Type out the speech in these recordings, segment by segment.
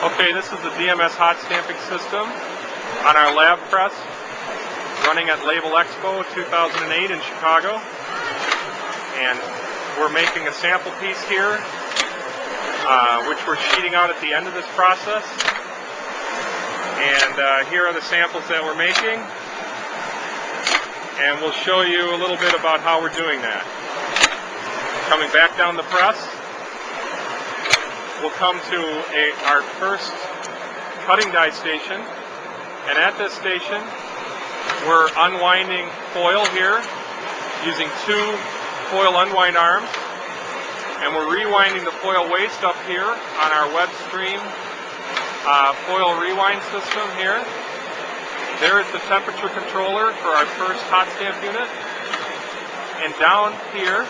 Okay, this is the DMS hot stamping system on our lab press running at LabelExpo 2008 in Chicago. And we're making a sample piece here, which we're sheeting out at the end of this process. And here are the samples that we're making. And we'll show you a little bit about how we're doing that. Coming back down the press, we'll come to our first cutting die station. And at this station, we're unwinding foil here using two foil unwind arms. And we're rewinding the foil waste up here on our web stream foil rewind system here. There is the temperature controller for our first hot stamp unit. And down here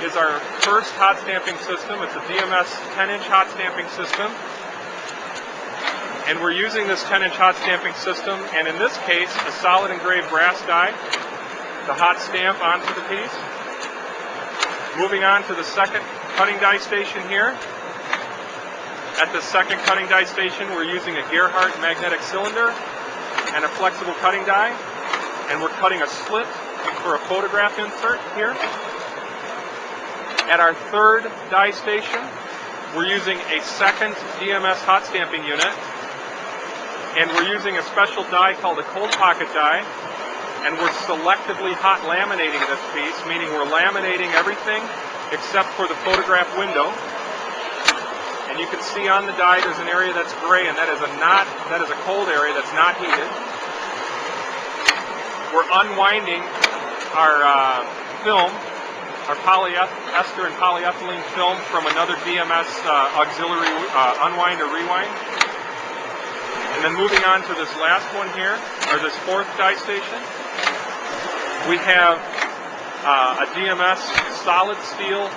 is our first hot stamping system. It's a DMS 10-inch hot stamping system. And we're using this 10-inch hot stamping system, and in this case, a solid engraved brass die to hot stamp onto the piece. Moving on to the second cutting die station here. At the second cutting die station, we're using a Gerhardt magnetic cylinder and a flexible cutting die, and we're cutting a slit for a photograph insert here. At our third die station, we're using a second DMS hot stamping unit, and we're using a special die called a cold pocket die, and we're selectively hot laminating this piece, meaning we're laminating everything except for the photograph window. And you can see on the die there's an area that's gray, and that is a cold area that's not heated. We're unwinding our film, our polyester and polyethylene film from another DMS auxiliary unwind or rewind. And then moving on to this last one here, or this fourth die station, we have a DMS solid steel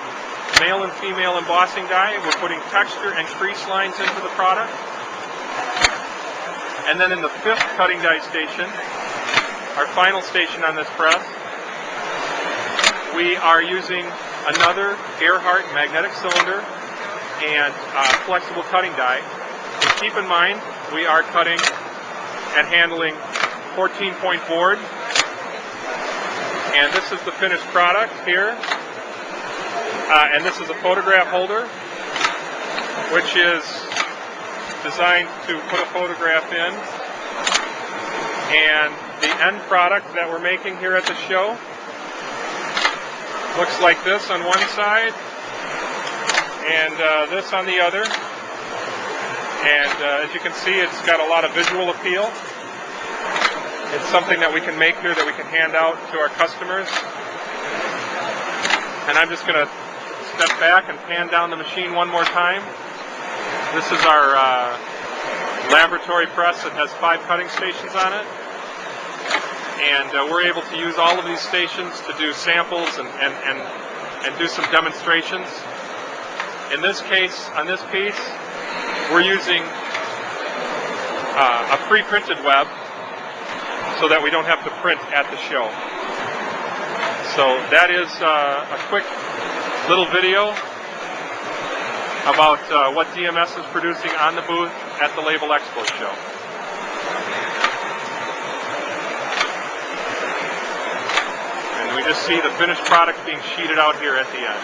male and female embossing die. We're putting texture and crease lines into the product. And then in the fifth cutting die station, our final station on this press, we are using another Gerhardt magnetic cylinder and flexible cutting die. And keep in mind, we are cutting and handling 14-point board. And this is the finished product here. And this is a photograph holder, which is designed to put a photograph in. And the end product that we're making here at the show looks like this on one side, and this on the other. And as you can see, it's got a lot of visual appeal. It's something that we can make here that we can hand out to our customers. And I'm just going to step back and pan down the machine one more time. This is our laboratory press that has 5 cutting stations on it. And we're able to use all of these stations to do samples and do some demonstrations. In this case, on this piece, we're using a pre-printed web so that we don't have to print at the show. So that is a quick little video about what DMS is producing on the booth at the LabelExpo show. And we just see the finished product being sheeted out here at the end.